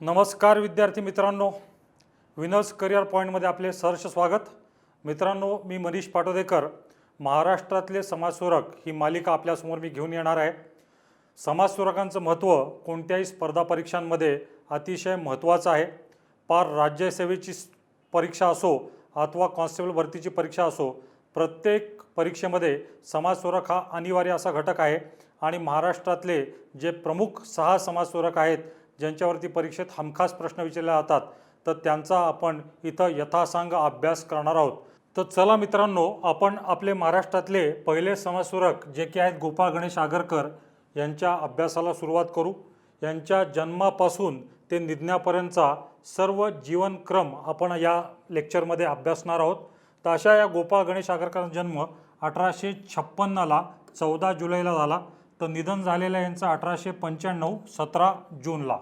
नमस्कार विद्यार्थी मित्रांनो, विनर्स करिअर पॉईंटमध्ये आपले सहर्ष स्वागत। मित्रांनो, मी मनीष पाटोदेकर, महाराष्ट्रातले समाजसुधारक ही मालिका आपल्यासमोर मी घेऊन येणार आहे। समाजसुधारकांचं महत्त्व कोणत्याही स्पर्धा परीक्षांमध्ये अतिशय महत्त्वाचं आहे। पार राज्यसेवेची परीक्षा असो अथवा कॉन्स्टेबल भरतीची परीक्षा असो, प्रत्येक परीक्षेमध्ये समाजसुधारक हा अनिवार्य असा घटक आहे। आणि महाराष्ट्रातले जे प्रमुख 6 समाजसुधारक आहेत ज्यांच्यावरती परीक्षेत हमखास प्रश्न विचारले जातात, तर त्यांचा आपण इथं यथासांग अभ्यास करणार आहोत। तर चला मित्रांनो, आपण आपले महाराष्ट्रातले पहिले समाजसुधारक जे की आहेत गोपाळ गणेश आगरकर यांच्या अभ्यासाला सुरुवात करू। यांच्या जन्मापासून ते निधनापर्यंतचा सर्व जीवनक्रम आपण या लेक्चरमध्ये अभ्यासणार आहोत। तर अशा या गोपाळ गणेश आगरकरांचा जन्म 1856ला 14 जुलैला झाला, तर निधन झालेलं यांचं 1895 17 जूनला।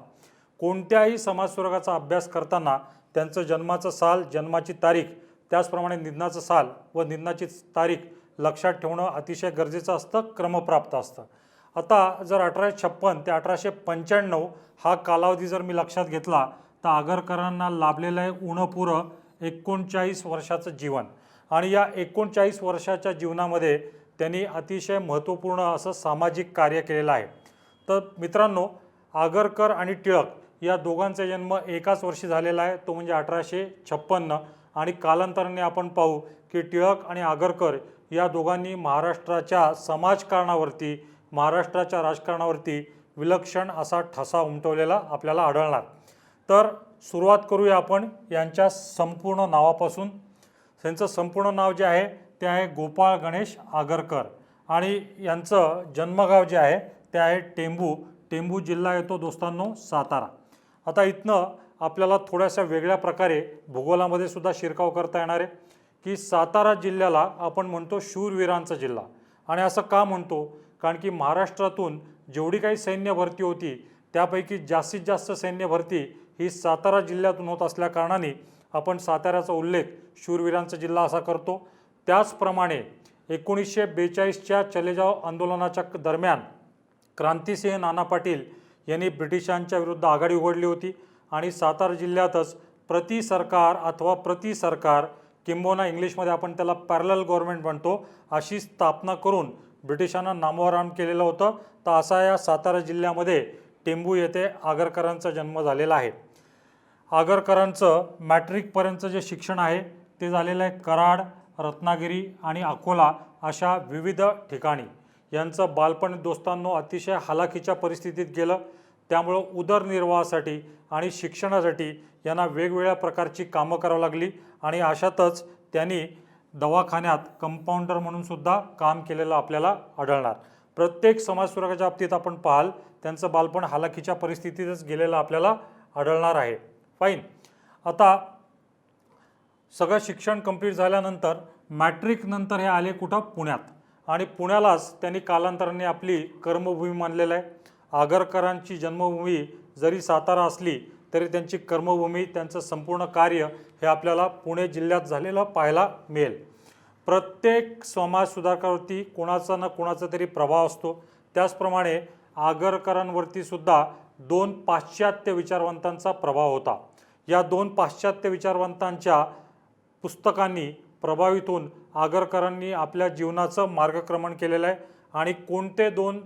कोणत्याही समाजसुधारकाचा अभ्यास करताना त्यांचं जन्माचं साल, जन्माची तारीख, त्याचप्रमाणे निधनाचं साल व निधनाची तारीख लक्षात ठेवणं अतिशय गरजेचं असतं, क्रमप्राप्त असतं। आता जर 1856 ते 1895 हा कालावधी जर मी लक्षात घेतला, तर आगरकरांना लाभलेलं आहे उणपुरं 39 वर्षाचं जीवन। आणि या 39 वर्षाच्या जीवनामध्ये त्यांनी अतिशय महत्त्वपूर्ण असं सामाजिक कार्य केलेलं आहे। तर मित्रांनो, आगरकर आणि टिळक या दोघांचा जन्म एकाच वर्षी झालेला आहे, तो म्हणजे 1856। आणि कालांतराने आपण पाहू की टिळक आणि आगरकर या दोघांनी महाराष्ट्राच्या समाजकारणावरती, महाराष्ट्राच्या राजकारणावरती विलक्षण असा ठसा उमटवलेला आपल्याला आढळणार। तर सुरुवात करूया आपण यांच्या संपूर्ण नावापासून। त्यांचं संपूर्ण नाव जे आहे ते आहे गोपाळ गणेश आगरकर आणि यांचं जन्मगाव जे आहे ते आहे टेंभू। टेंभू जिल्हा येतो दोस्तांनो सातारा। आता इथनं आपल्याला थोड्याशा वेगळ्या प्रकारे भूगोलामध्ये सुद्धा शिरकाव करता येणार आहे की सातारा जिल्ह्याला आपण म्हणतो शूरवीरांचा जिल्हा। आणि असं का म्हणतो? कारण की महाराष्ट्रातून जेवढी काही सैन्य भरती होती त्यापैकी जास्तीत जास्त सैन्य भरती ही सातारा जिल्ह्यातून होत असल्याकारणाने आपण साताऱ्याचा उल्लेख शूरवीरांचा जिल्हा असा करतो। त्याचप्रमाणे 1942च्या चले जाव आंदोलनाच्या दरम्यान क्रांतिसिंह नाना पाटील यांनी ब्रिटिशांच्या विरुद्ध आघाडी उघडली होती आणि सातारा जिल्ह्यातच प्रति सरकार किंबहुना इंग्लिशमध्ये आपण त्याला पॅरलल गव्हर्नमेंट म्हणतो, अशी स्थापना करून ब्रिटिशांना नामोहरम केलेलं होतं। तर असा या सातारा जिल्ह्यामध्ये टेंभू येथे आगरकरांचा जन्म झालेला आहे। आगरकरांचं मॅट्रिकपर्यंतचं जे शिक्षण आहे ते झालेलं आहे कराड, रत्नागिरी आणि अकोला अशा विविध ठिकाणी। यांचं बालपण दोस्तांनो अतिशय हालाखीच्या परिस्थितीत गेलं, त्यामुळं उदरनिर्वाहासाठी आणि शिक्षणासाठी यांना वेगवेगळ्या प्रकारची कामं करावी लागली आणि अशातच त्यांनी दवाखान्यात कंपाऊंडर म्हणून सुद्धा काम केलेलं आपल्याला आढळणार। प्रत्येक समाजसुधारकाच्या बाबतीत आपण पाहाल त्यांचं बालपण हालाखीच्या परिस्थितीतच गेलेलं आपल्याला आढळणार आहे। फाईन। आता सगळं शिक्षण कंप्लीट झाल्यानंतर मॅट्रिक नंतर हे आले कुठं? पुण्यात। आणि पुण्यालाच त्यांनी कालांतराने आपली कर्मभूमी मानलेलं आहे। आगरकरांची जन्मभूमी जरी सातारा असली तरी त्यांची कर्मभूमी, त्यांचं संपूर्ण कार्य हे आपल्याला पुणे जिल्ह्यात झालेलं पाहायला मिळेल। प्रत्येक समाजसुधारकावरती कोणाचा ना कोणाचा तरी प्रभाव असतो। त्याचप्रमाणे आगरकरांवरती सुद्धा 2 पाश्चात्य विचारवंतांचा प्रभाव होता। या 2 पाश्चात्य विचारवंतांच्या पुस्तकांनी प्रभावित होऊन आगरकरांनी आपल्या जीवनाचं मार्गक्रमण केलेलं आहे। आणि कोणते 2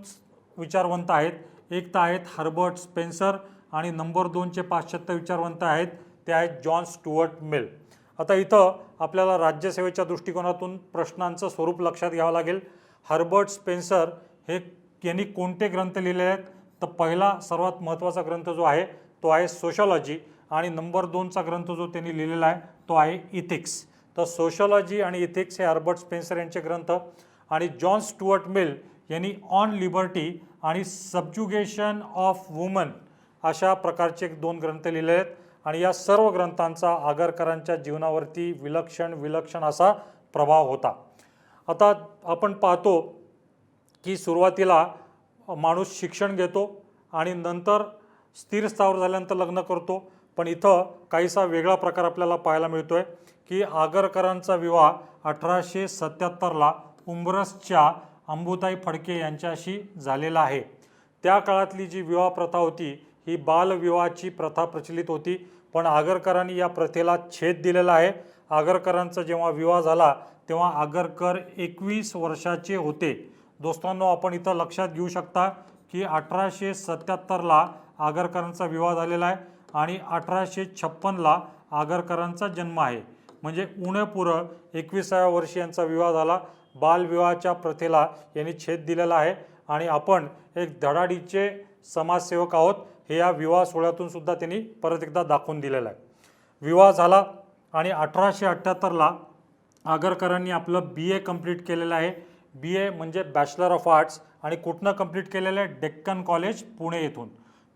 विचारवंत आहेत? एक तर आहेत हर्बर्ट स्पेन्सर आणि नंबर 2चे पाश्चात्य विचारवंत आहेत ते आहेत जॉन स्टुअर्ट मिल। आता इथं आपल्याला राज्यसेवेच्या दृष्टिकोनातून प्रश्नांचं स्वरूप लक्षात घ्यावं लागेल। हर्बर्ट स्पेन्सर यांनी कोणते ग्रंथ लिहिले आहेत? तर पहिला सर्वात महत्त्वाचा ग्रंथ जो आहे तो आहे सोशॉलॉजी आणि नंबर 2चा ग्रंथ जो त्यांनी लिहिलेला आहे तो आहे इथिक्स। तर सोशॉलॉजी आणि इथिक्स हे हर्बर्ट स्पेन्सर यांचे ग्रंथ। आणि जॉन स्टुअर्ट मिल यांनी ऑन लिबर्टी आणि सबज्युगेशन ऑफ वुमन अशा प्रकारचे 2 ग्रंथ लिहिले आहेत। आणि या सर्व ग्रंथांचा आगरकरांच्या जीवनावरती विलक्षण असा प्रभाव होता। आता आपण पाहतो की सुरुवातीला माणूस शिक्षण घेतो आणि नंतर स्थिर स्थावर झाल्यानंतर लग्न करतो, पण इथं काहीसा वेगळा प्रकार आपल्याला पाहायला मिळतोय की आगरकरांचा विवाह 1877ला उंबरसच्या अंबुताई फडके यांच्याशी झालेला आहे। त्या काळातली जी विवाह प्रथा होती ही बालविवाहाची प्रथा प्रचलित होती, पण आगरकरांनी या प्रथेला छेद दिलेला आहे. आगरकरांचा जेव्हा विवाह झाला तेव्हा आगरकर 21 वर्षाचे होते. दोस्तांनो, आपण इथं लक्षात घेऊ शकता की 1877ला आगरकरांचा विवाह झालेला आहे आणि 1856ला आगरकरांचा जन्म आहे. म्हणजे उणेपुरं 21व्या वर्षी यांचा विवाह झाला. बालविवाहाच्या प्रथेला यांनी छेद दिलेला आहे आणि आपण एक धडाडीचे समाजसेवक आहोत हे या विवाह सोहळ्यातून सुद्धा त्यांनी परत एकदा दाखवून दिलेलं आहे. विवाह झाला आणि 1878ला आगरकरांनी आपलं BA कंप्लीट केलेलं आहे. BA म्हणजे बॅचलर ऑफ आर्ट्स. आणि कुठनं कंप्लीट केलेलं आहे? डेक्कन कॉलेज पुणे येथून.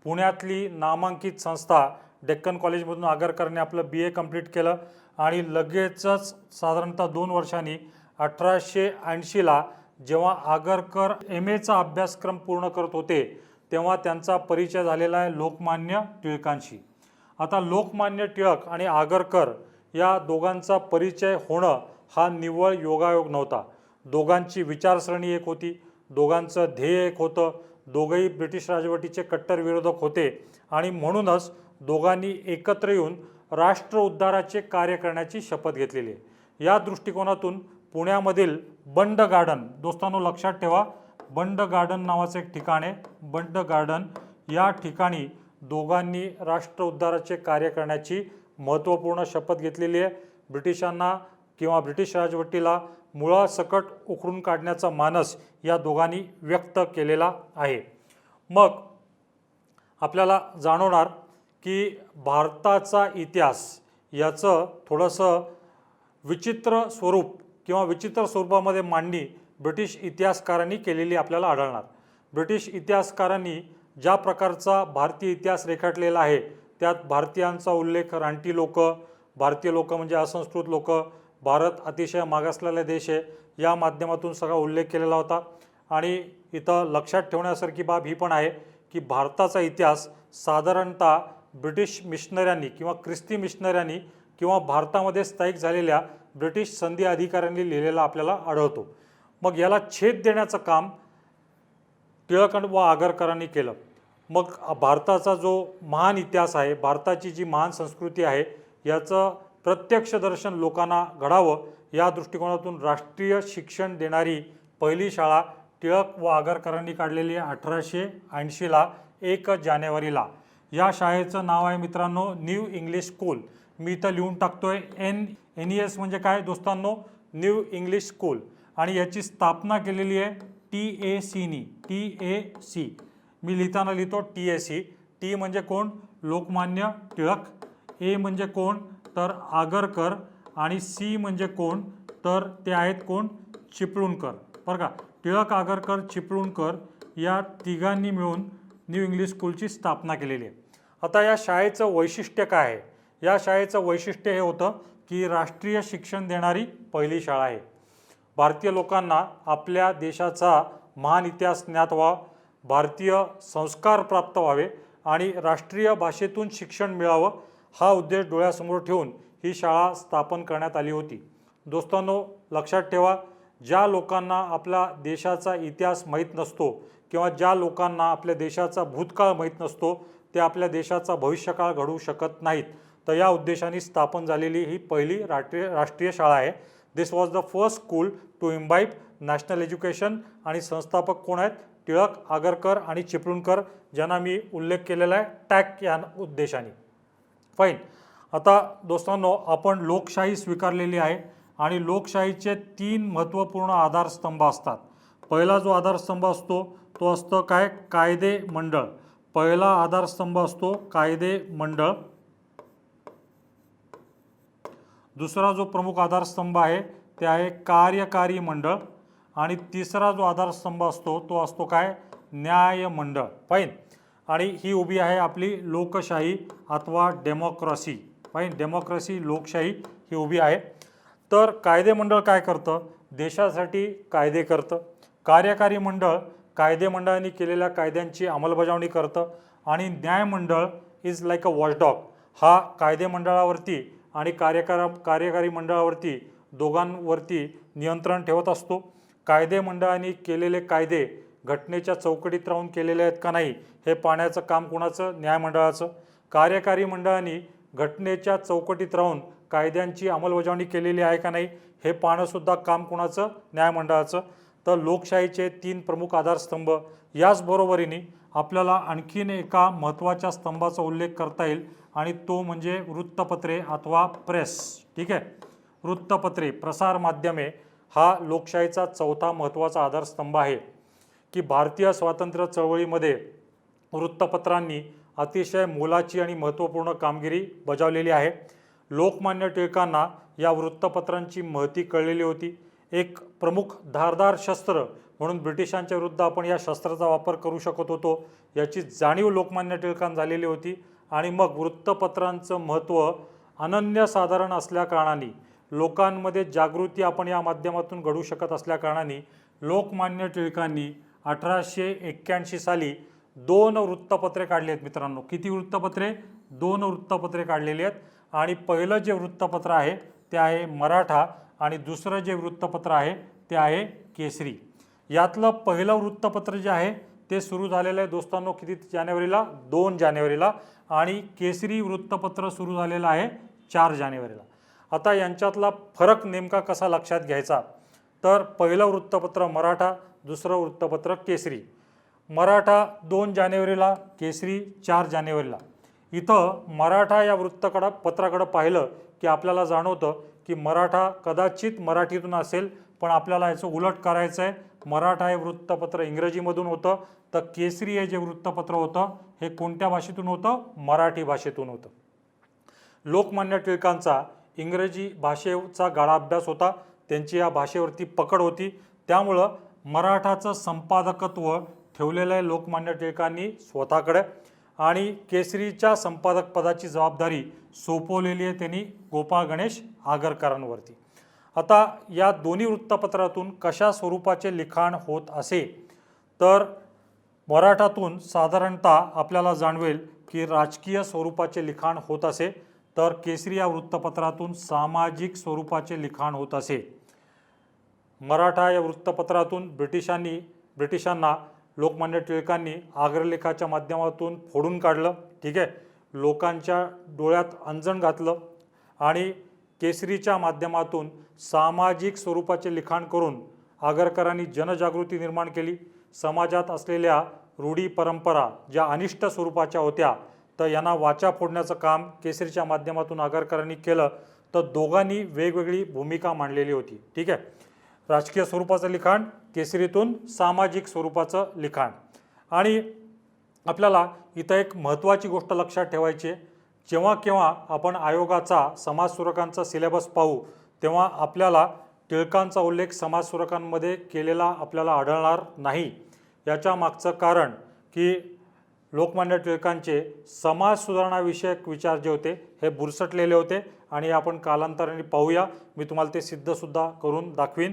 पुण्यातली नामांकित संस्था डेक्कन कॉलेजमधून आगरकरांनी आपलं BA कंप्लीट केलं आणि लगेचच साधारणतः 2 वर्षांनी 1880ला जेव्हा आगरकर MAचा अभ्यासक्रम पूर्ण करत होते तेव्हा त्यांचा परिचय झालेला आहे लोकमान्य टिळकांशी. आता लोकमान्य टिळक आणि आगरकर या दोघांचा परिचय होणं हा निव्वळ योगायोग नव्हता. दोघांची विचारसरणी एक होती, दोघांचं ध्येय एक होतं, दोघंही ब्रिटिश राजवटीचे कट्टर विरोधक होते आणि म्हणूनच दोघांनी एकत्र येऊन राष्ट्र उद्धाराचे कार्य करण्याची शपथ घेतलेली आहे. या दृष्टिकोनातून पुण्यामधील बंड गार्डन, दोस्तांनो लक्षात ठेवा, बंड गार्डन नावाचं एक ठिकाण आहे. बंड गार्डन या ठिकाणी दोघांनी राष्ट्र उद्धाराचे कार्य करण्याची महत्त्वपूर्ण शपथ घेतलेली आहे. ब्रिटिशांना किंवा ब्रिटिश राजवटीला मुळासकट उखडून काढण्याचा मानस या दोघांनी व्यक्त केलेला आहे. मग आपल्याला जाणवणार की भारताचा इतिहास याचं थोडंसं विचित्र स्वरूप किंवा विचित्र स्वरूपामध्ये मांडणी ब्रिटिश इतिहासकारांनी केलेली आपल्याला आढळणार. ब्रिटिश इतिहासकारांनी ज्या प्रकारचा भारतीय इतिहास रेखाटलेला आहे त्यात भारतीयांचा उल्लेख रानटी लोक, भारतीय लोक म्हणजे असंस्कृत लोक, भारत अतिशय मागासलेला देश आहे या माध्यमातून सगळा उल्लेख केलेला होता. आणि इथं लक्षात ठेवण्यासारखी बाब ही पण आहे की भारताचा इतिहास साधारणतः ब्रिटिश मिशनऱ्यांनी किंवा ख्रिस्ती मिशनऱ्यांनी किंवा भारतामध्ये स्थायिक झालेल्या ब्रिटिश संधी अधिकाऱ्यांनी लिहिलेला आपल्याला आढळतो. मग याला छेद देण्याचं काम टिळक व आगरकरांनी केलं. मग भारताचा जो महान इतिहास आहे, भारताची जी महान संस्कृती आहे याचं प्रत्यक्षदर्शन लोकांना घडावं या दृष्टिकोनातून राष्ट्रीय शिक्षण देणारी पहिली शाळा टिळक व आगरकरांनी काढलेली आहे 1880ला 1 जानेवारीला. या शाळेचं नाव आहे मित्रांनो न्यू इंग्लिश स्कूल. मी इथं लिहून टाकतोय NES म्हणजे काय दोस्तांनो? New English school. आणि याची स्थापना केलेली आहे TACनी. TAC मी लिहिताना लिहितो TAC. T म्हणजे कोण? लोकमान्य टिळक. A म्हणजे कोण? तर आगरकर. आणि C म्हणजे कोण? तर ते आहेत कोण? चिपळूणकर. बरं का, टिळक, आगरकर, चिपळूणकर या तिघांनी मिळून न्यू इंग्लिश स्कूलची स्थापना केलेली आहे. आता या शाळेचं वैशिष्ट्य काय आहे? या शाळेचं वैशिष्ट्य हे होतं की राष्ट्रीय शिक्षण देणारी पहिली शाळा आहे. भारतीय लोकांना आपल्या देशाचा महान इतिहास ज्ञात व्हावा, भारतीय संस्कार प्राप्त व्हावे आणि राष्ट्रीय भाषेतून शिक्षण मिळावं हा उद्देश डोळ्यासमोर ठेवून ही शाळा स्थापन करण्यात आली होती. दोस्तांनो लक्षात ठेवा, ज्या लोकांना आपल्या देशाचा इतिहास माहीत नसतो किंवा ज्या लोकांना आपल्या देशाचा भूतकाळ माहीत नसतो ते आपल्या देशाचा भविष्यकाळ घडवू शकत नाहीत. तर या उद्देशाने स्थापन झालेली ही पहिली राष्ट्रीय शाळा आहे. This was the first school to imbibe national education. आणि संस्थापक कोण आहेत? टिळक, आगरकर आणि चिपळूणकर, ज्यांना मी उल्लेख केलेला आहे टॅक या उद्देशाने. फाईन. आता दोस्तांनो आपण लोकशाही स्वीकारलेली आहे आणि लोकशाहीचे 3 महत्त्वपूर्ण आधारस्तंभ असतात. पहिला जो आधारस्तंभ असतो तो असतो काय? कायदे मंडळ. पहिला आधारस्तंभ असतो कायदे मंडळ. दुसरा जो प्रमुख आधारस्तंभ आहे ते आहे कार्यकारी मंडळ. आणि तिसरा जो आधारस्तंभ असतो तो असतो काय? न्याय मंडळ. फाईन. आणि ही उभी आहे आपली लोकशाही अथवा डेमोक्रेसी. फाईन. डेमोक्रेसी, लोकशाही ही उभी आहे. तर कायदे मंडळ काय करतं? देशासाठी कायदे करतं. कार्यकारी मंडळ कायदे मंडळाने केलेल्या कायद्यांची अंमलबजावणी करतं. आणि न्याय मंडळ इज लाईक अ वॉचडॉग. हा कायदे मंडळावरती आणि कार्यकारी मंडळावरती दोघांवरती नियंत्रण ठेवत असतो. कायदे मंडळाने केलेले कायदे घटनेच्या चौकटीत राहून केलेले आहेत का नाही हे पाहण्याचं काम कुणाचं? न्यायमंडळाचं. कार्यकारी मंडळाने घटनेच्या चौकटीत राहून कायद्यांची अंमलबजावणी केलेली आहे का नाही हे पाहणंसुद्धा काम कुणाचं? न्यायमंडळाचं. तर लोकशाहीचे 3 प्रमुख आधारस्तंभ, याचबरोबरीने आपल्याला आणखीन एका महत्त्वाच्या स्तंभाचा उल्लेख करता येईल आणि तो म्हणजे वृत्तपत्रे अथवा प्रेस. ठीक आहे, वृत्तपत्रे, प्रसार माध्यमे हा लोकशाहीचा 4था महत्त्वाचा आधारस्तंभ आहे की भारतीय स्वातंत्र्य चळवळीमध्ये वृत्तपत्रांनी अतिशय मोलाची आणि महत्त्वपूर्ण कामगिरी बजावलेली आहे. लोकमान्य टिळकांना या वृत्तपत्रांची महती कळलेली होती. एक प्रमुख धारदार शस्त्र म्हणून ब्रिटिशांच्या विरुद्ध आपण या शस्त्राचा वापर करू शकत होतो याची जाणीव लोकमान्य टिळकांना झालेली होती. आणि मग वृत्तपत्रांचं महत्त्व अनन्यसाधारण असल्याकारणाने, लोकांमध्ये जागृती आपण या माध्यमातून घडवू शकत असल्याकारणाने लोकमान्य टिळकांनी 1881 साली 2 वृत्तपत्रे काढली आहेत मित्रांनो. किती वृत्तपत्रे? 2 वृत्तपत्रे काढलेली आहेत. आणि पहिलं जे वृत्तपत्र आहे ते आहे मराठा आणि दुसरं जे वृत्तपत्र आहे ते आहे केसरी. यातलं पहिलं वृत्तपत्र जे आहे ते सुरू झालेलं आहे दोस्तांनो किती जानेवारीला? 2 जानेवारीला. आणि केसरी वृत्तपत्र सुरू झालेलं आहे 4 जानेवारीला. आता यांच्यातला फरक नेमका कसा लक्षात घ्यायचा? तर पहिलं वृत्तपत्र मराठा, दुसरं वृत्तपत्र केसरी. मराठा 2 जानेवारीला, केसरी 4 जानेवारीला. इथं मराठा या पत्राकडं पाहिलं की आपल्याला जाणवतं की मराठा कदाचित मराठीतून असेल, पण आपल्याला याचं उलट करायचं आहे. मराठा हे वृत्तपत्र इंग्रजीमधून होतं, तर केसरी हे जे वृत्तपत्र होतं हे कोणत्या भाषेतून होतं? मराठी भाषेतून होतं. लोकमान्य टिळकांचा इंग्रजी भाषेचा गाढा अभ्यास होता, त्यांची या भाषेवरती पकड होती, त्यामुळं मराठाचं संपादकत्व ठेवलेलं आहे लोकमान्य टिळकांनी स्वतःकडे. आणि केसरीच्या संपादक पदाची जबाबदारी सोपवलेली आहे त्यांनी गोपाळ गणेश आगरकरांवरती. आता या दोन्ही वृत्तपत्रातून कशा स्वरूपाचे लिखाण होत असे? तर मराठातून साधारणतः आपल्याला जाणवेल की राजकीय स्वरूपाचे लिखाण होत असे, तर केसरी या वृत्तपत्रातून सामाजिक स्वरूपाचे लिखाण होत असे. मराठा या वृत्तपत्रातून ब्रिटिशांना लोकमान्य टिळकांनी अग्रलेखाच्या माध्यमातून फोडून काढलं. ठीक आहे, लोकांच्या डोळ्यात अंजन घातलं. आणि केसरीच्या माध्यमातून सामाजिक स्वरूपाचे लिखाण करून आगरकरांनी जनजागृती निर्माण केली. समाजात असलेल्या रूढी परंपरा ज्या अनिष्ट स्वरूपाच्या होत्या तर यांना वाचा फोडण्याचं काम केसरीच्या माध्यमातून आगरकरांनी केलं. तर दोघांनी वेगवेगळी भूमिका मांडलेली होती. ठीक आहे, राजकीय स्वरूपाचं लिखाण, केसरीतून सामाजिक स्वरूपाचं लिखाण. आणि आपल्याला इथं एक महत्त्वाची गोष्ट लक्षात ठेवायची आहे, जेव्हा केव्हा आपण आयोगाचा समाजसुरक्षांचा सिलेबस पाहू तेव्हा आपल्याला टिळकांचा उल्लेख समाजसुरक्षांमध्ये केलेला आपल्याला आढळणार नाही. याच्या मागचं कारण की लोकमान्य टिळकांचे समाज सुधारणाविषयक विचार जे होते हे बुरसटलेले होते आणि आपण कालांतराने पाहूया. मी तुम्हाला ते सिद्धसुद्धा करून दाखवीन.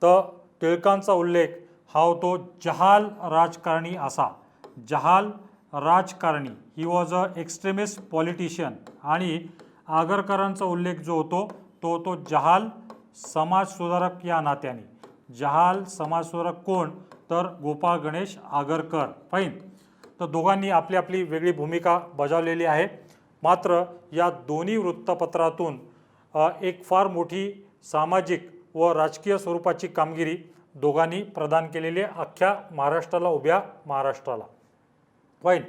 तर टिळकांचा उल्लेख हा होतो जहाल राजकारणी असा. जहाल राजकारणी, he was a extremist politician. आणि आगरकरांचा उल्लेख जो होतो तो होतो जहाल समाजसुधारक या नात्याने. जहाल समाजसुधारक कोण? तर गोपाळ गणेश आगरकर. फाईन. तर दोघांनी आपली आपली वेगळी भूमिका बजावलेली आहे. मात्र या दोन्ही वृत्तपत्रातून एक फार मोठी सामाजिक व राजकीय स्वरूपाची कामगिरी दोघांनी प्रदान केलेली आहे अख्ख्या महाराष्ट्राला, उभ्या महाराष्ट्राला. फाईन.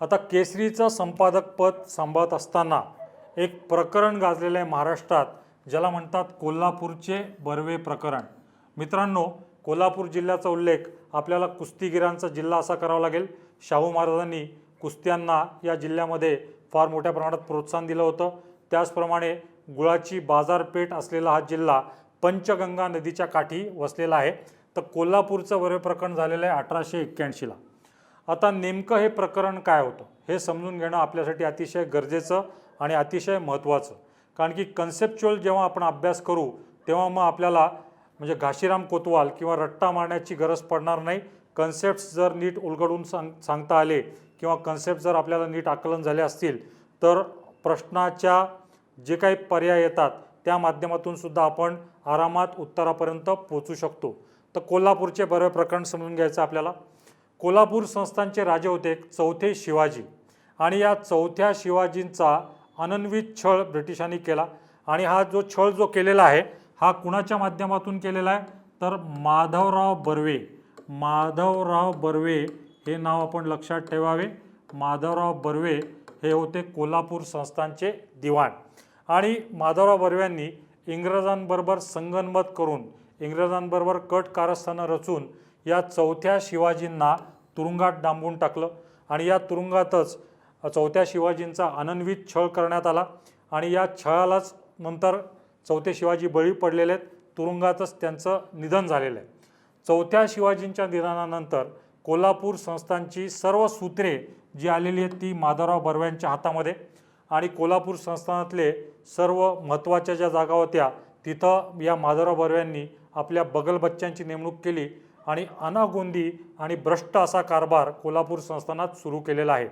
आता केसरीचं संपादकपद सांभाळत असताना एक प्रकरण गाजलेलं आहे महाराष्ट्रात, ज्याला म्हणतात कोल्हापूरचे बर्वे प्रकरण. मित्रांनो, कोल्हापूर जिल्ह्याचा उल्लेख आपल्याला कुस्तीगिरांचा जिल्हा असा करावा लागेल. शाहू महाराजांनी कुस्त्यांना या जिल्ह्यामध्ये फार मोठ्या प्रमाणात प्रोत्साहन दिलं होतं. त्याचप्रमाणे गुळाची बाजारपेठ असलेला हा जिल्हा पंचगंगा नदीच्या काठी वसलेला आहे. तर कोल्हापूरचं बर्वे प्रकरण झालेलं आहे 1881ला. आता नेमकं हे प्रकरण काय होतं हे समजून घेणं आपल्यासाठी अतिशय गरजेचं आणि अतिशय महत्त्वाचं. कारण की कन्सेप्च्युअल जेव्हा आपण अभ्यास करू तेव्हा मग आपल्याला म्हणजे घाशीराम कोतवाल किंवा रट्टा मारण्याची गरज पडणार नाही. कन्सेप्ट्स जर नीट उलगडून सांगता आले किंवा कन्सेप्ट जर आपल्याला नीट आकलन झाले असतील तर प्रश्नाच्या जे काही पर्याय येतात त्या माध्यमातून सुद्धा आपण आरामात उत्तरापर्यंत पोहोचू शकतो. तर कोल्हापूरचे बरे प्रकरण समजून घ्यायचं आपल्याला. कोल्हापूर संस्थानचे राजे होते चौथे शिवाजी, आणि या चौथ्या शिवाजींचा अनन्वित छळ ब्रिटिशांनी केला. आणि हा जो छळ जो केलेला आहे हा कुणाच्या माध्यमातून केलेला आहे, तर माधवराव बर्वे. माधवराव बर्वे हे नाव आपण लक्षात ठेवावे. माधवराव बर्वे हे होते कोल्हापूर संस्थानचे दिवाण. आणि माधवराव बर्व्यांनी इंग्रजांबरोबर संगनमत करून, इंग्रजांबरोबर कट कारस्थानं रचून या चौथ्या शिवाजींना तुरुंगात डांबून टाकलं. आणि या तुरुंगातच चौथ्या शिवाजींचा अनन्वित छळ करण्यात आला. आणि या छळालाच नंतर चौथे शिवाजी बळी पडलेले आहेत, तुरुंगातच त्यांचं निधन झालेलं आहे. चौथ्या शिवाजींच्या निधनानंतर कोल्हापूर संस्थानची सर्व सूत्रे जी आलेली आहेत ती माधवराव बर्व्यांच्या हातामध्ये. आणि कोल्हापूर संस्थानातले सर्व महत्त्वाच्या ज्या जागा होत्या तिथं या माधवराव बर्व्यांनी आपल्या बगलबच्च्यांची नेमणूक केली. आणि अनागोंदी आणि भ्रष्ट असा कारभार कोल्हापूर संस्थानात सुरू केलेला आहे.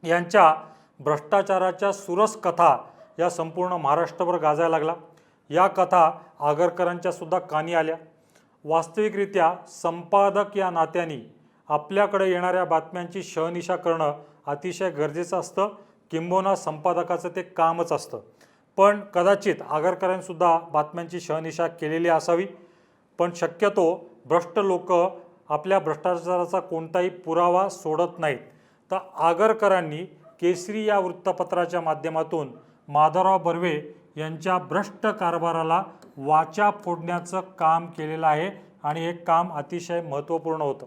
यांच्या भ्रष्टाचाराच्या सुरस कथा या संपूर्ण महाराष्ट्रभर गाजायला लागला. या कथा आगरकरांच्या सुद्धा कानी आल्या. वास्तविकरित्या संपादक या नात्याने आपल्याकडे येणाऱ्या बातम्यांची शहनिशा करणं अतिशय गरजेचं असतं, किंबहुना संपादकाचं ते कामच असतं. पण कदाचित आगरकरांनीसुद्धा बातम्यांची शहनिशा केलेली असावी. पण शक्यतो भ्रष्ट लोक आपल्या भ्रष्टाचाराचा कोणताही पुरावा सोडत नाहीत. तर आगरकरांनी केसरी या वृत्तपत्राच्या माध्यमातून माधवराव बर्वे यांच्या भ्रष्ट कारभाराला वाचा फोडण्याचं काम केलेलं आहे. आणि हे काम अतिशय महत्त्वपूर्ण होतं.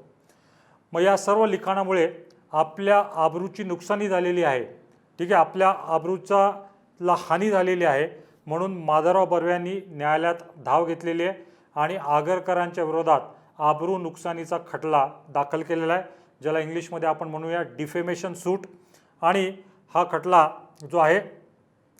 मग या सर्व लिखाणामुळे आपल्या आबरूची नुकसानी झालेली आहे, ठीक आहे, आपल्या आबरूचा हानी झालेली आहे. म्हणून माधवराव बर्व्यांनी न्यायालयात धाव घेतलेली आहे आणि आगरकरांच्या विरोधात आबरू नुकसानीचा खटला दाखल केलेला आहे, ज्याला इंग्लिशमध्ये आपण म्हणूया डिफेमेशन सूट. आणि हा खटला जो आहे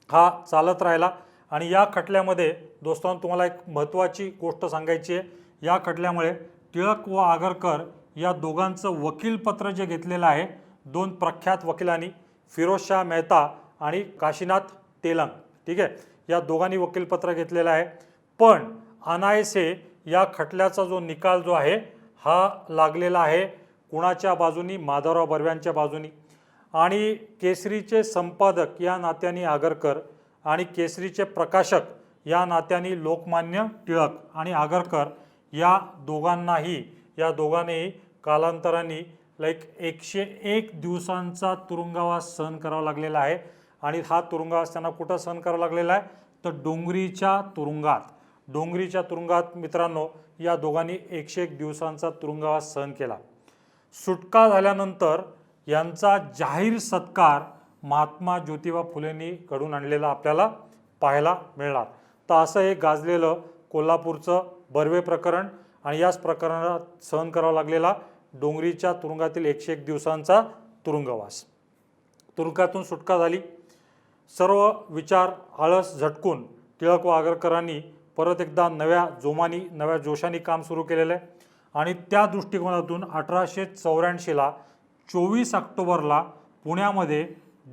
हा चालत राहिला. आणि या खटल्यामध्ये दोस्तांनो तुम्हाला एक महत्त्वाची गोष्ट सांगायची आहे. या खटल्यामुळे टिळक व आगरकर या दोघांचं वकीलपत्र जे घेतलेलं आहे, दोन प्रख्यात वकिलांनी फिरोजशाह मेहता आणि काशीनाथ तेलंग, ठीक आहे, या दोघांनी वकीलपत्र घेतलेलं आहे. पण अनायसे या खटल्याचा जो निकाल जो आहे हा लागलेला आहे कुणाच्या बाजूनी, माधवराव बर्व्यांच्या बाजूनी. आणि केसरीचे संपादक या नात्याने आगरकर आणि केसरीचे प्रकाशक या नात्याने लोकमान्य टिळक आणि आगरकर या दोघांनाही कालांतराने 101 दिवसांचा तुरुंगवास सहन करावा लागलेला आहे. आणि हा तुरुंगवास त्यांना कुठं सहन करावा लागलेला आहे, तर डोंगरीच्या तुरुंगात. डोंगरीच्या तुरुंगात मित्रांनो या दोघांनी 101 दिवसांचा तुरुंगवास सहन केला. सुटका झाल्यानंतर यांचा जाहीर सत्कार महात्मा ज्योतिबा फुलेंनी घडून आणलेला आपल्याला पाहायला मिळणार. तर असं हे गाजलेलं कोल्हापूरचं बर्वे प्रकरण आणि याच प्रकरणात सहन करावा लागलेला डोंगरीच्या तुरुंगातील 101 दिवसांचा तुरुंगवास. तुरुंगातून सुटका झाली. सर्व विचार आळस झटकून टिळक व आगरकरांनी परत एकदा नव्या जोमानी, नव्या जोशाने काम सुरू केलेलं आहे. आणि त्या दृष्टिकोनातून 1884ला 24 ऑक्टोबरला पुण्यामध्ये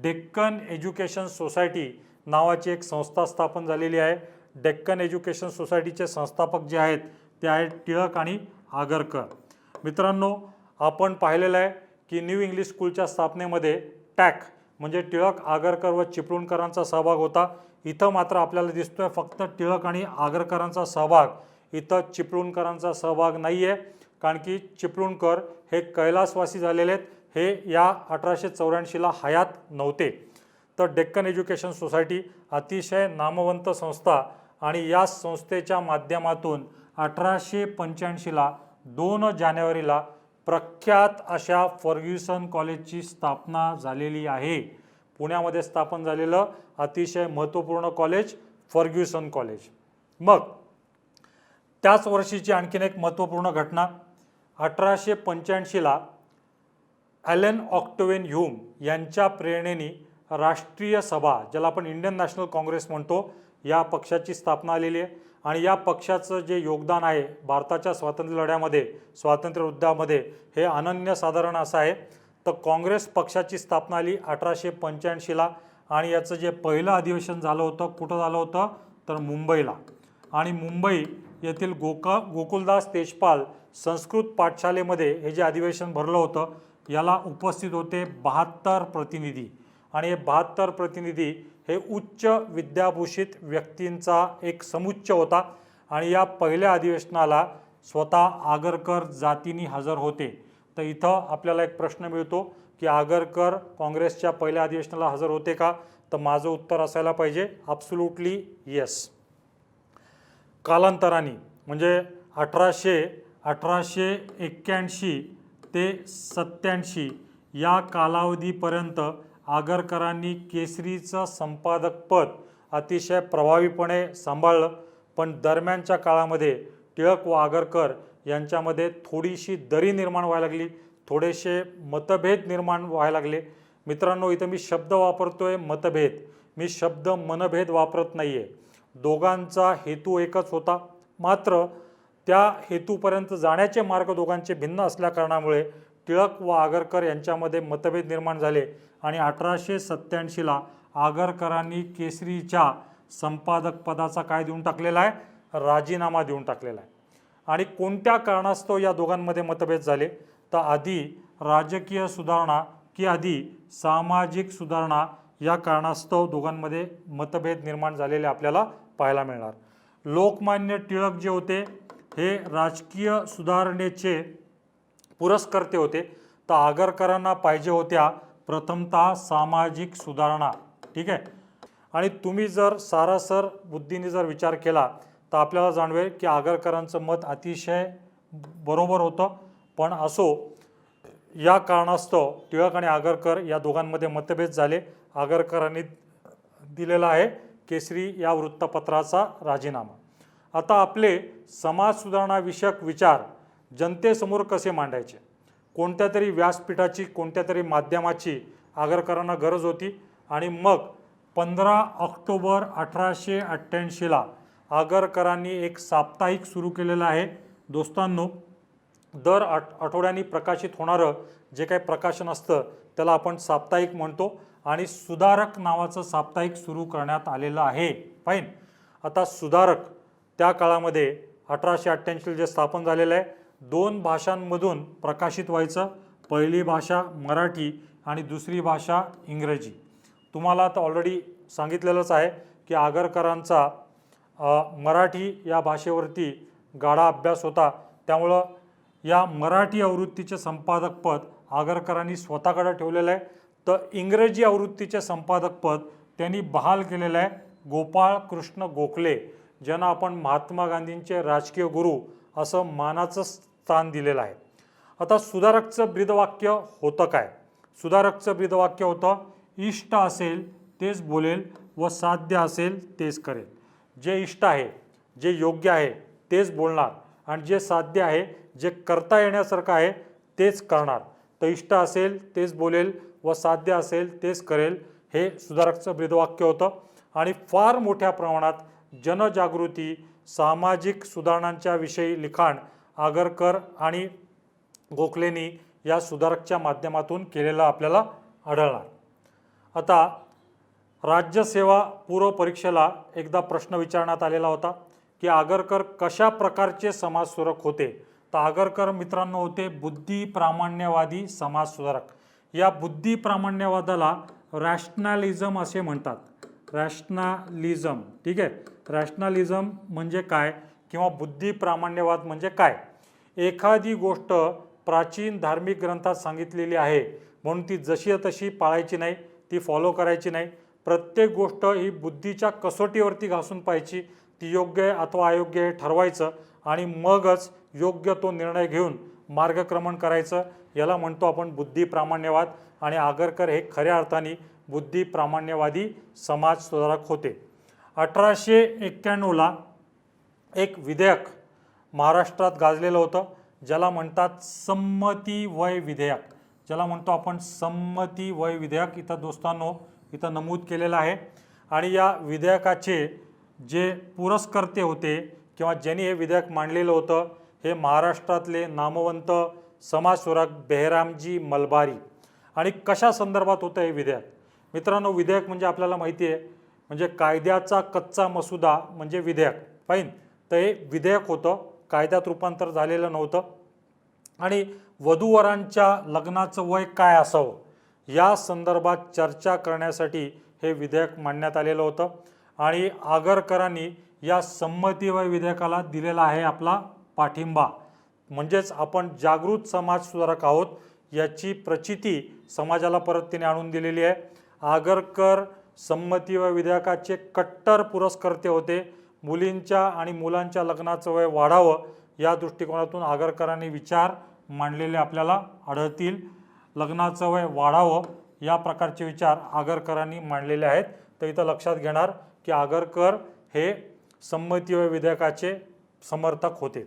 डेक्कन एज्युकेशन सोसायटी नावाची एक संस्था स्थापन झालेली आहे. डेक्कन एज्युकेशन सोसायटीचे संस्थापक जे आहेत ते आहेत टिळक आणि आगरकर. मित्रांनो आपण पाहिलेलं आहे की न्यू इंग्लिश स्कूलच्या स्थापनेमध्ये टॅक म्हणजे टिळक, आगरकर व चिपळूणकरांचा सहभाग होता. इथं मात्र आपल्याला दिसतोय फक्त टिळक आणि आगरकरांचा सहभाग, इथं चिपळूणकरांचा सहभाग नाही आहे. कारण की चिपळूणकर हे कैलासवासी झालेले आहेत, हे या 1884ला हयात नव्हते. तर डेक्कन एज्युकेशन सोसायटी अतिशय नामवंत संस्था आणि या संस्थेच्या माध्यमातून 1885ला 2 जानेवारीला प्रख्यात अशा फर्ग्युसन कॉलेजची स्थापना झालेली आहे. पुण्यामध्ये स्थापन झालेलं अतिशय महत्त्वपूर्ण कॉलेज फर्ग्युसन कॉलेज. मग त्याच वर्षीची आणखीन एक महत्त्वपूर्ण घटना, 1885ला ॲलन ऑक्टेव्हियन ह्यूम यांच्या प्रेरणेने राष्ट्रीय सभा, ज्याला आपण इंडियन नॅशनल काँग्रेस म्हणतो, या पक्षाची स्थापना आलेली आहे. आणि या पक्षाचं जे योगदान आहे भारताच्या स्वातंत्र्य लढ्यामध्ये, स्वातंत्र्य युद्धामध्ये, हे अनन्यसाधारण असं आहे. तर काँग्रेस पक्षाची स्थापना आली 1885ला आणि याचं जे पहिलं अधिवेशन झालं होतं कुठं झालं होतं, तर मुंबईला. आणि मुंबई येथील गोकुलदास तेजपाल संस्कृत पाठशालेमध्ये हे जे अधिवेशन भरलं होतं याला उपस्थित होते 72 प्रतिनिधी आणि हे 72 प्रतिनिधी हे उच्च विद्याभूषित व्यक्तींचा एक समुच्चय होता आणि या पहिल्या अधिवेशनाला स्वतः आगरकर जातीने हजर होते. तर इथं आपल्याला एक प्रश्न मिळतो की आगरकर काँग्रेसच्या पहिल्या अधिवेशनाला हजर होते का? तर माझं उत्तर असायला पाहिजे ॲब्सोल्युटली येस. कालांतराने म्हणजे 1881 ते 87 या कालावधीपर्यंत आगरकरांनी केसरीचं संपादकपद अतिशय प्रभावीपणे सांभाळलं. पण दरम्यानच्या काळामध्ये टिळक व आगरकर यांच्यामध्ये थोडीशी दरी निर्माण व्हायला लागली, थोडेसे मतभेद निर्माण व्हायला लागले. मित्रांनो, इथं मी शब्द वापरतोय मतभेद, मी शब्द मनभेद वापरत नाही आहे. दोघांचा हेतू एकच होता, मात्र त्या हेतूपर्यंत जाण्याचे मार्ग दोघांचे भिन्न असल्याकारणामुळे टिळक व आगरकर यांच्यामध्ये मतभेद निर्माण झाले आणि 1887ला आगरकरांनी केसरीच्या संपादक पदाचा काय देऊन टाकलेला आहे? राजीनामा देऊन टाकलेला आहे. आणि कोणत्या कारणास्तव या दोघांमध्ये मतभेद झाले? तर आधी राजकीय सुधारणा की आधी सामाजिक सुधारणा या कारणास्तव दोघांमध्ये मतभेद निर्माण झालेले आपल्याला पाहायला मिळणार. लोकमान्य टिळक जे होते हे राजकीय सुधारणेचे पुरस्कर्ते होते, तर आगरकरांना पाहिजे होत्या प्रथमतः सामाजिक सुधारणा. ठीक आहे. आणि तुम्ही जर सारासर बुद्धीने जर विचार केला तर आपल्याला जाणवेल की आगरकरांचं मत अतिशय बरोबर होतं. पण असो, या कारणास्तव टिळक आणि आगरकर या दोघांमध्ये मतभेद झाले. आगरकरांनी दिलेला आहे केसरी या वृत्तपत्राचा राजीनामा. आता आपले समाज सुधारणा विषयक विचार जनतेसमोर कसे मांडायचे, कोणत्या तरी व्यासपीठाची, कोणत्या तरी माध्यमाची आगरकरांना गरज होती. आणि मग 15 ऑक्टोबर 1888ला आगरकरांनी एक साप्ताहिक सुरू केलेलं आहे. दोस्तांनो, दर आठवड्यानी प्रकाशित होणारं जे काही प्रकाशन असतं त्याला आपण साप्ताहिक म्हणतो आणि सुधारक नावाचं साप्ताहिक सुरू करण्यात आलेलं आहे. फाईन. आता सुधारक त्या काळामध्ये 1888 जे स्थापन झालेलं आहे 2 भाषांमधून प्रकाशित व्हायचं. पहिली भाषा मराठी आणि दुसरी भाषा इंग्रजी. तुम्हाला आता ऑलरेडी सांगितलेलंच आहे की आगरकरांचा मराठी या भाषेवरती गाढा अभ्यास होता, त्यामुळं या मराठी आवृत्तीचे संपादकपद आगरकरांनी स्वतःकडे ठेवलेलं आहे. तर इंग्रजी आवृत्तीचे संपादकपद त्यांनी बहाल केलेलं आहे गोपाळ कृष्ण गोखले, ज्यांना आपण महात्मा गांधींचे राजकीय गुरु असं मानाचं स्थान दिलेलं आहे. आता सुधारकचं ब्रीदवाक्य होतं काय? सुधारकचं ब्रीदवाक्य होतं, इष्ट असेल तेच बोलेल व साध्य असेल तेच करेल. जे इष्ट आहे, जे योग्य आहे तेच बोलणार आणि जे साध्य आहे, जे करता येण्यासारखं आहे तेच करणार. तर इष्ट असेल तेच बोलेल व साध्य असेल तेच करेल हे सुधारकचं ब्रीदवाक्य होतं. आणि फार मोठ्या प्रमाणात जनजागृती, सामाजिक सुधारणांच्या विषयी लिखाण आगरकर आणि गोखलेंनी या सुधारकच्या माध्यमातून केलेलं आपल्याला आढळणार. आता राज्यसेवा पूर्व परीक्षेला एकदा प्रश्न विचारण्यात आलेला होता की आगरकर कशा प्रकारचे समाजसुधारक होते? तर आगरकर मित्रांनो होते बुद्धिप्रामाण्यवादी समाजसुधारक. या बुद्धिप्रामाण्यवादाला रॅशनॅलिझम असे म्हणतात. रॅशनॅलिझम. ठीक आहे. रॅशनॅलिझम म्हणजे काय किंवा बुद्धिप्रामाण्यवाद म्हणजे काय? एखादी गोष्ट प्राचीन धार्मिक ग्रंथात सांगितलेली आहे म्हणून ती जशी तशी पाळायची नाही, ती फॉलो करायची नाही. प्रत्येक गोष्ट ही बुद्धीच्या कसोटीवरती घासून पाहायची, ती योग्य आहे अथवा अयोग्य हे ठरवायचं आणि मगच योग्य तो निर्णय घेऊन मार्गक्रमण करायचं. याला म्हणतो आपण बुद्धिप्रामाण्यवाद. आणि आगरकर हे खऱ्या अर्थाने बुद्धिप्रामाण्यवादी समाज सुधारक होते. 1891ला एक विधेयक महाराष्ट्रात गाजलेलं होतं ज्याला म्हणतात संमती वय विधेयक. ज्याला म्हणतो आपण संमती वय विधेयक. इथं दोस्तांनो इथं नमूद केलेलं आहे. आणि या विधेयकाचे जे पुरस्कर्ते होते किंवा ज्यांनी हे विधेयक मांडलेलं होतं हे महाराष्ट्रातले नामवंत समाजसुधारक बेहरामजी मलबारी. आणि कशा संदर्भात होतं हे विधेयक? मित्रांनो, विधेयक म्हणजे आपल्याला माहिती आहे म्हणजे कायद्याचा कच्चा मसुदा म्हणजे विधेयक. फाईन. तर हे विधेयक होतं, कायद्यात रूपांतर झालेलं नव्हतं. आणि वधूवरांच्या लग्नाचं वय काय असावं या संदर्भात चर्चा करण्यासाठी हे विधेयक मांडण्यात आलेलं होतं. आणि आगरकरांनी या संमती वय विधेयकाला दिलेला आहे आपला पाठिंबा. म्हणजेच आपण जागृत समाज सुधारक आहोत याची प्रचिती समाजाला परत तिने आणून दिलेली आहे. आगरकर संमती वय विधेयकाचे कट्टर पुरस्कर्ते होते. मुलींच्या आणि मुलांच्या लग्नाचं वय वाढावं या दृष्टिकोनातून आगरकरांनी विचार मांडलेले आपल्याला आढळतील. लग्नाचं वय वाढावं या प्रकारचे विचार आगरकरांनी मांडलेले आहेत. तर इथं लक्षात घेणार की आगरकर हे संमती वय विधेयकाचे समर्थक होते.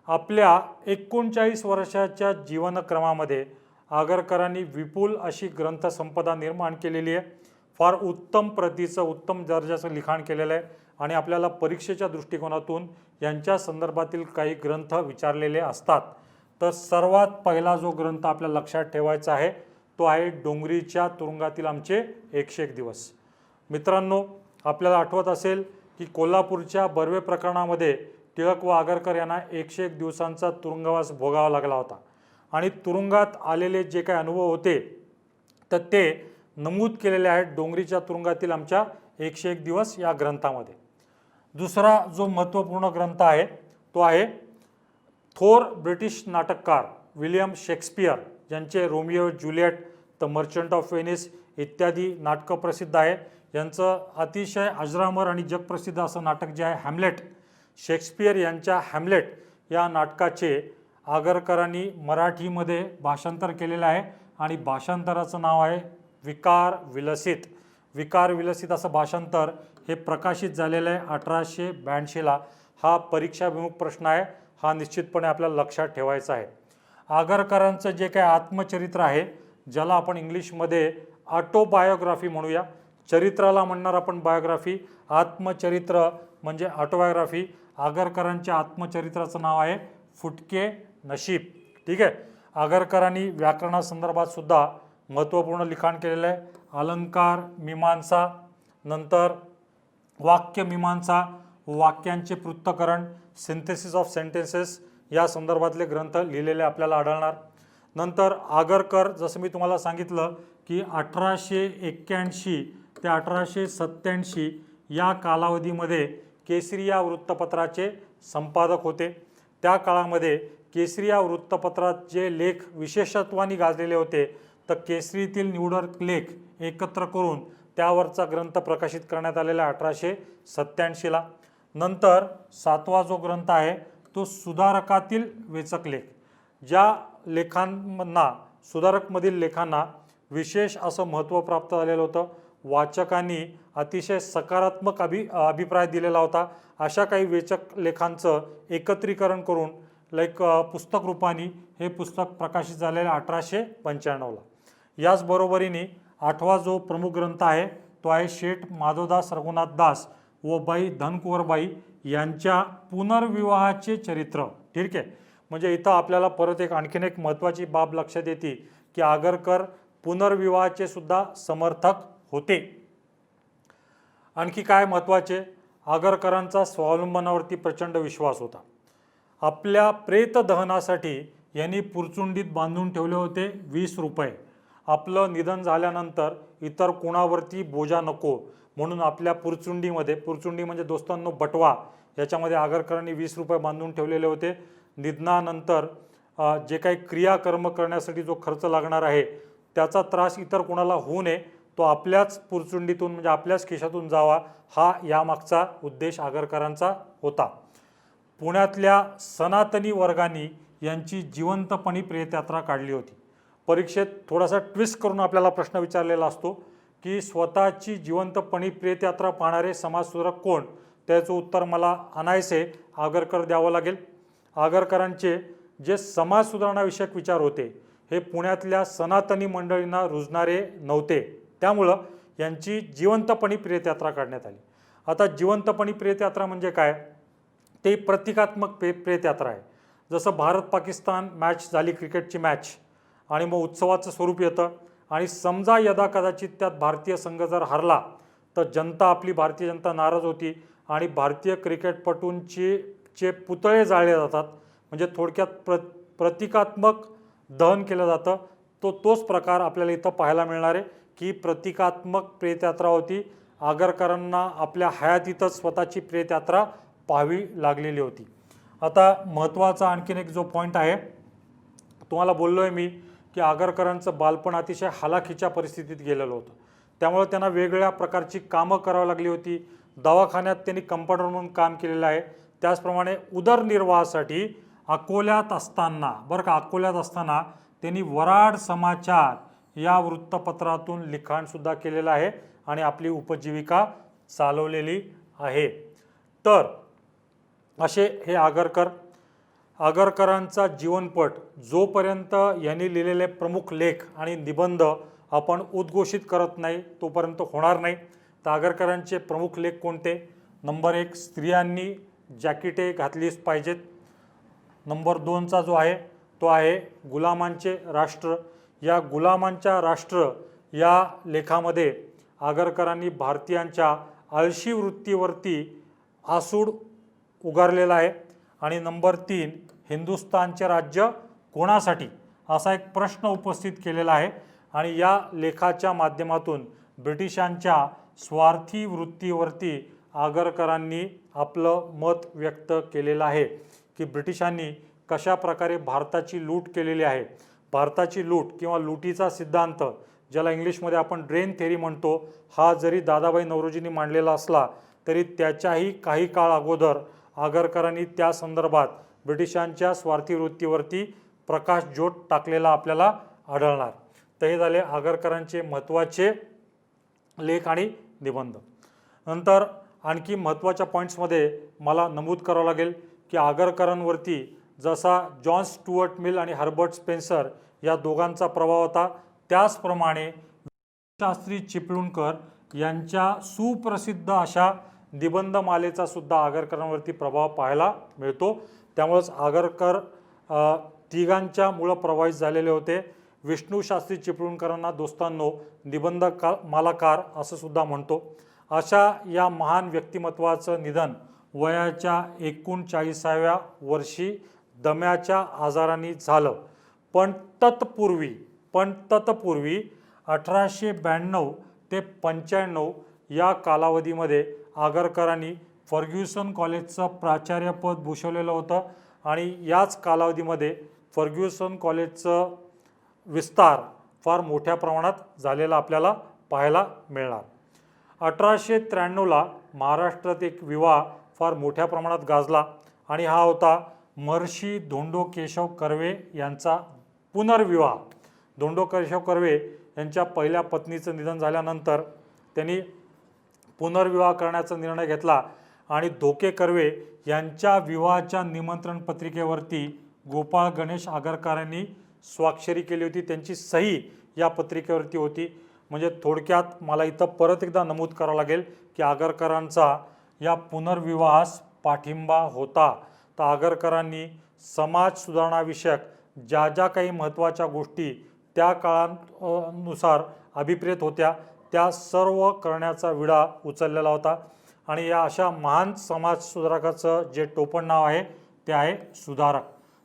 आपल्या 39 वर्षाच्या जीवनक्रमामध्ये आगरकरांनी विपुल अशी ग्रंथसंपदा निर्माण केलेली आहे. फार उत्तम प्रतीचं उत्तम दर्जाचं लिखाण केलेलं आहे आणि आपल्याला परीक्षेच्या दृष्टिकोनातून यांच्या संदर्भातील काही ग्रंथ विचारलेले असतात. तर सर्वात पहिला जो ग्रंथ आपल्याला लक्षात ठेवायचा आहे तो आहे डोंगरीच्या तुरुंगातील आमचे 101 दिवस. मित्रांनो, आपल्याला आठवत असेल की कोल्हापूरच्या बर्वे प्रकरणामध्ये टिळक व आगरकर यांना 101 दिवसांचा तुरुंगवास भोगावा लागला होता. आणि तुरुंगात आलेले जे काही अनुभव होते तर ते नमूद केलेले आहेत डोंगरीच्या तुरुंगातील आमच्या 101 दिवस या ग्रंथामध्ये. दुसरा जो महत्त्वपूर्ण ग्रंथ आहे तो आहे थोर ब्रिटिश नाटककार विलियम शेक्सपियर यांचे Romeo Joliot, the merchant of Venice इत्यादी नाटकं प्रसिद्ध आहे. यांचं अतिशय अजरामर आणि जगप्रसिद्ध असं नाटक जे आहे हॅम्लेट, शेक्सपियर यांच्या हॅम्लेट या नाटकाचे आगरकरांनी मराठीमध्ये भाषांतर केलेलं आहे आणि भाषांतराचं नाव आहे विकार विलसित. विकार विलसित असं भाषांतर हे प्रकाशित झालेलं आहे 1882ला. हा परीक्षाभिमुख प्रश्न आहे, हा निश्चितपणे आपल्याला लक्षात ठेवायचा आहे. आगरकरांचं जे काही आत्मचरित्र आहे ज्याला आपण इंग्लिशमध्ये ऑटोबायोग्राफी म्हणूया, चरित्राला म्हणणार आपण बायोग्राफी, आत्मचरित्र म्हणजे ऑटोबायोग्राफी. आगरकरांच्या आत्मचरित्राचं नाव आहे फुटके नशीब. ठीक आहे. आगरकरांनी व्याकरणासंदर्भात सुद्धा महत्त्वपूर्ण लिखाण केलेलं आहे. अलंकार मीमांसा, नंतर वाक्य मीमांसा, वाक्यांचे पृथक्करण, सिंथेसिस ऑफ सेंटेन्सेस या संदर्भातले ग्रंथ लिहिलेले आपल्याला आढळणार. नंतर आगरकर जसं मी तुम्हाला सांगितलं की 1881 ते 1887 या कालावधीमध्ये केसरी या वृत्तपत्राचे संपादक होते. त्या काळामध्ये केसरी या वृत्तपत्रात जे लेख विशेषत्वाने गाजलेले होते तर केसरीतील निवडक लेख एकत्र करून त्यावरचा ग्रंथ प्रकाशित करण्यात आलेला 1887ला. नंतर 7वा जो ग्रंथ आहे तो सुधारकातील वेचक लेख. ज्या लेखांना सुधारकमधील लेखांना विशेष असं महत्त्व प्राप्त झालेलं होतं, वाचकांनी अतिशय सकारात्मक अभिप्राय दिलेला होता. अशा काही वेचक लेखांचं एकत्रीकरण करून पुस्तक रूपाने हे पुस्तक प्रकाशित झालेलं 1895ला. याचबरोबरीने 8वा जो प्रमुख ग्रंथ आहे तो आहे शेठ माधवदास रघुनाथ दास व बाई धनकुवरबाई यांच्या पुनर्विवाहाचे चरित्र. ठीक आहे. म्हणजे इथं आपल्याला परत आणखीन एक महत्त्वाची बाब लक्षात येते की आगरकर पुनर्विवाहाचे सुद्धा समर्थक होते. आणखी काय महत्त्वाचे, आगरकरांचा स्वावलंबनावरती प्रचंड विश्वास होता. आपल्या प्रेत दहनासाठी यांनी पुरचुंडीत बांधून ठेवले होते 20 रुपये. आपलं निधन झाल्यानंतर इतर कोणावरती बोजा नको म्हणून आपल्या पुरचुंडीमध्ये, पुरचुंडी म्हणजे दोस्तांनो बटवा, याच्यामध्ये आगरकरांनी 20 रुपये बांधून ठेवलेले होते. निधनानंतर जे काही क्रियाकर्म करण्यासाठी जो खर्च लागणार आहे त्याचा त्रास इतर कोणाला होऊ नये, तो आपल्याच पुरचुंडीतून म्हणजे आपल्याच खिशातून जावा, हा यामागचा उद्देश आगरकरांचा होता. पुण्यातल्या सनातनी वर्गांनी यांची जिवंतपणी प्रेतयात्रा काढली होती. परीक्षेत थोडासा ट्विस्ट करून आपल्याला प्रश्न विचारलेला असतो की स्वतःची जिवंतपणी प्रेतयात्रा पाहणारे समाजसुधारक कोण, त्याचं उत्तर मला अनायसे आगरकर द्यावं लागेल. आगरकरांचे जे समाज सुधारणाविषयक विचार होते हे पुण्यातल्या सनातनी मंडळींना रुजणारे नव्हते, त्यामुळं यांची जिवंतपणी प्रेतयात्रा काढण्यात आली. आता जिवंतपणी प्रेतयात्रा म्हणजे काय, ते प्रतिकात्मक प्रेतयात्रा आहे. जसं भारत पाकिस्तान मॅच झाली, क्रिकेटची मॅच, आणि मग उत्सवाचं स्वरूप येतं आणि समजा यदा कदाचित त्यात भारतीय संघ जर हरला तर जनता, आपली भारतीय जनता नाराज होती आणि भारतीय क्रिकेटपटूंचे पुतळे जाळले जातात, म्हणजे थोडक्यात प्रतिकात्मक दहन केलं जातं. तोच प्रकार आपल्याला इथं पाहायला मिळणार आहे की प्रतिकात्मक प्रेतयात्रा होती. आगरकरांना आपल्या हयातीतच स्वतःची प्रेतयात्रा पाहावी लागलेली होती. आता महत्त्वाचा आणखीन एक जो पॉईंट आहे, तुम्हाला बोललो आहे मी की आगरकरांचं बालपण अतिशय हालाखीच्या परिस्थितीत गेलेलं होतं. त्यामुळे त्यांना वेगवेगळ्या प्रकारची कामं करावी लागली होती. दवाखान्यात त्यांनी कंपाऊंडर म्हणून काम केलेलं आहे. त्याचप्रमाणे उदरनिर्वाहासाठी अकोल्यात असताना अकोल्यात असताना त्यांनी वराड समाचार या वृत्तपत्रातून लिखाणसुद्धा केलेलं आहे आणि आपली उपजीविका चालवलेली आहे. तर असे हे आगरकरांचा जीवनपट जोपर्यंत यांनी लिहिलेले प्रमुख लेख आणि निबंध आपण उद्घोषित करत नाही तोपर्यंत होणार नाही. तर आगरकरांचे प्रमुख लेख कोणते? नंबर 1, स्त्रियांनी जॅकेटे घातलीच पाहिजेत. नंबर 2चा जो आहे तो आहे गुलामांचे राष्ट्र. या गुलामांच्या राष्ट्र या लेखामध्ये आगरकरांनी भारतीयांच्या आळशी वृत्तीवरती आसूड उगारलेला आहे. आणि नंबर 3, हिंदुस्थानचे राज्य कोणासाठी असा एक प्रश्न उपस्थित केलेला आहे. आणि या लेखाच्या माध्यमातून ब्रिटिशांच्या स्वार्थी वृत्तीवरती आगरकरांनी आपलं मत व्यक्त केलेलं आहे की ब्रिटिशांनी कशा प्रकारे भारताची लूट केलेली आहे. भारताची लूट किंवा लुटीचा सिद्धांत, ज्याला इंग्लिशमध्ये आपण ड्रेन थेरी म्हणतो, हा जरी दादाभाई नौरोजींनी मांडलेला असला तरी त्याच्याही काही काळ अगोदर आगरकरांनी त्या संदर्भात ब्रिटिशांच्या स्वार्थी वृत्तीवरती प्रकाशझोत टाकलेला आपल्याला आढळणार. तर हे झाले आगरकरांचे महत्त्वाचे लेख आणि निबंध. नंतर आणखी महत्त्वाच्या पॉईंट्समध्ये मला नमूद करावं लागेल की आगरकरांवरती जसा जॉन स्टुअर्ट मिल आणि हर्बर्ट स्पेन्सर या दोघांचा प्रभाव होता, त्याचप्रमाणे शास्त्री चिपळूणकर यांच्या सुप्रसिद्ध अशा निबंधमालेचा सुद्धा आगरकरांवरती प्रभाव पाहायला मिळतो. त्यामुळेच आगरकर तिघांच्या मुळे प्रभावित झालेले होते. विष्णू शास्त्री चिपळूणकरांना दोस्तांनो मालाकार असं सुद्धा म्हणतो. अशा या महान व्यक्तिमत्वाचं निधन वयाच्या 39व्या वर्षी दम्याच्या आजाराने झालं. पण तत्पूर्वी 1892 ते 95 या कालावधीमध्ये आगरकरांनी फर्ग्युसन कॉलेजचं प्राचार्यपद भूषवलेलं होतं आणि याच कालावधीमध्ये फर्ग्युसन कॉलेजचं विस्तार फार मोठ्या प्रमाणात झालेला आपल्याला पाहायला मिळणार. 1893ला महाराष्ट्रात एक विवाह फार मोठ्या प्रमाणात गाजला आणि हा होता महर्षी धोंडो केशव कर्वे यांचा पुनर्विवाह. धोंडो केशव कर्वे यांच्या पहिल्या पत्नीचं निधन झाल्यानंतर त्यांनी पुनर्विवाह करण्याचा निर्णय घेतला आणि धोके कर्वे यांच्या विवाहाच्या निमंत्रण पत्रिकेवरती गोपाळ गणेश आगरकरांनी स्वाक्षरी केली होती. त्यांची सही या पत्रिकेवरती होती. म्हणजे थोडक्यात मला इथं परत एकदा नमूद करावं लागेल की आगरकरांचा या पुनर्विवाहास पाठिंबा होता. तर आगरकरांनी समाज सुधारणाविषयक ज्या ज्या काही महत्त्वाच्या गोष्टी त्या काळानुसार अभिप्रेत होत्या त्या सर्व करण्याचा विडा उचललेला होता. आणि या अशा महान समाज सुधारकाचं जे टोपण नाव आहे ते आहे सुधारक.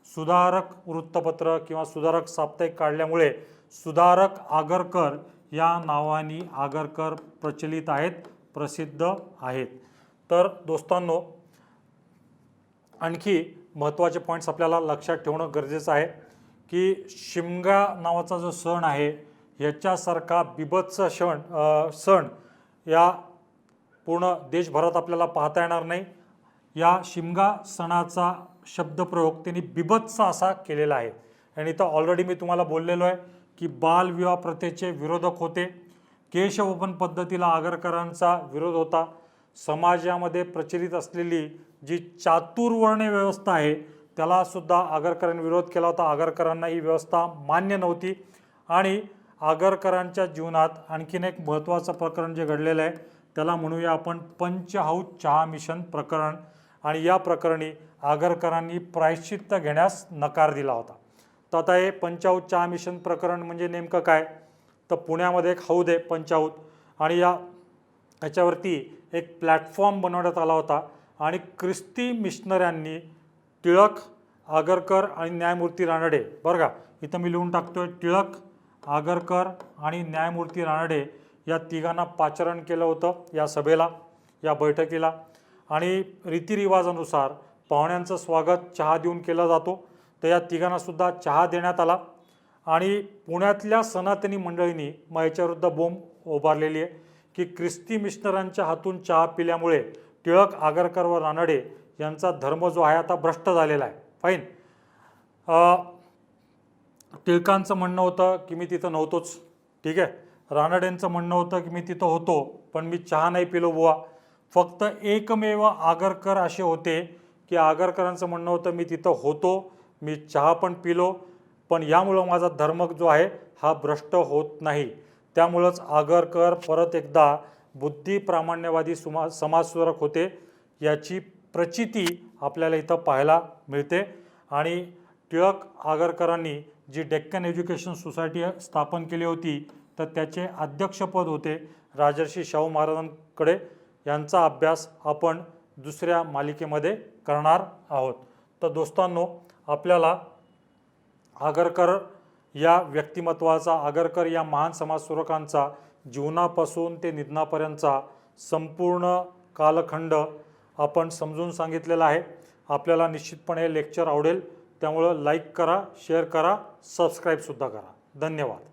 सुधारक वृत्तपत्र किंवा सुधारक साप्ताहिक काढल्यामुळे सुधारक आगरकर या नावाने आगरकर प्रचलित आहेत, प्रसिद्ध आहेत. तर दोस्तांनो, आणखी महत्त्वाचे पॉईंट्स आपल्याला लक्षात ठेवणं गरजेचं आहे की शिमगा नावाचा जो सण आहे याच्यासारखा बिभत्स सण या पूर्ण देशभरात आपल्याला पाहता येणार नाही. या शिमगा सणाचा शब्दप्रयोग त्यांनी बिभत्स असा केलेला आहे. आणि इथं ऑलरेडी मी तुम्हाला बोललेलो आहे की बालविवाह प्रथेचे विरोधक होते. केशवपन पद्धतीला आगरकरांचा विरोध होता. समाजामध्ये प्रचलित असलेली जी चातुर्वर्ण्य व्यवस्था आहे त्याला सुद्धा आगरकरांनी विरोध केला होता. आगरकरांना ही व्यवस्था मान्य नव्हती. आणि आगरकरांच्या जीवनात आणखीन एक महत्त्वाचं प्रकरण जे घडलेलं आहे त्याला म्हणूया आपण पंचहौद चहा मिशन प्रकरण. आणि या प्रकरणी आगरकरांनी प्रायश्चित्त घेण्यास नकार दिला होता. तर आता हे पंचहौद चहा मिशन प्रकरण म्हणजे नेमकं काय? तर पुण्यामध्ये एक हौद आहे पंचहौद आणि या ह्याच्यावरती एक प्लॅटफॉर्म बनवण्यात आला होता आणि ख्रिस्ती मिशनऱ्यांनी टिळक, आगरकर आणि न्यायमूर्ती रानडे, बरं का इथं मी लिहून टाकतोय, टिळक, आगरकर आणि न्यायमूर्ती रानडे या तिघांना पाचारण केलं होतं या सभेला, या बैठकीला. आणि रीतिरिवाजानुसार पाहुण्यांचं स्वागत चहा देऊन केला जातो. तर या तिघांनासुद्धा चहा देण्यात आला. आणि पुण्यातल्या सनातनी मंडळींनी मग याच्याविरुद्ध बोंब उभारलेली आहे की ख्रिस्ती मिशनरांच्या हातून चहा पिल्यामुळे टिळक, आगरकर व रानडे यांचा धर्म जो आहे आता भ्रष्ट झालेला आहे. फाईन. टिळकांचं म्हणणं होतं की मी तिथं नव्हतोच, ठीक आहे. रानडेंचं म्हणणं होतं की मी तिथं होतो पण मी चहा नाही पिलो बुवा. फक्त एकमेव आगरकर असे होते की आगरकरांचं म्हणणं होतं मी तिथं होतो, मी चहा पण पिलो, पण यामुळं माझा धर्म जो आहे हा भ्रष्ट होत नाही. त्यामुळंच आगरकर परत एकदा बुद्धिप्रामाण्यवादी समाजसुधारक होते याची प्रचिती आपल्याला इथं पाहायला मिळते. आणि टिळक, आगरकरांनी जी डेक्कन एज्युकेशन सोसायटी स्थापन केली होती तर त्याचे अध्यक्षपद होते राजर्षी शाहू महाराजांकडे. यांचा अभ्यास आपण दुसऱ्या मालिकेमध्ये करणार आहोत. तर दोस्तांनो, आपल्याला आगरकर या व्यक्तिमत्वाचा, आगरकर या महान समाजसुधारकांचा जीवनापासून ते निधनापर्यंतचा संपूर्ण कालखंड आपण समजून सांगितलेला आहे. आपल्याला निश्चितपणे हे लेक्चर आवडेल, त्यामुळं लाईक करा, शेअर करा, सबस्क्राईबसुद्धा करा. धन्यवाद.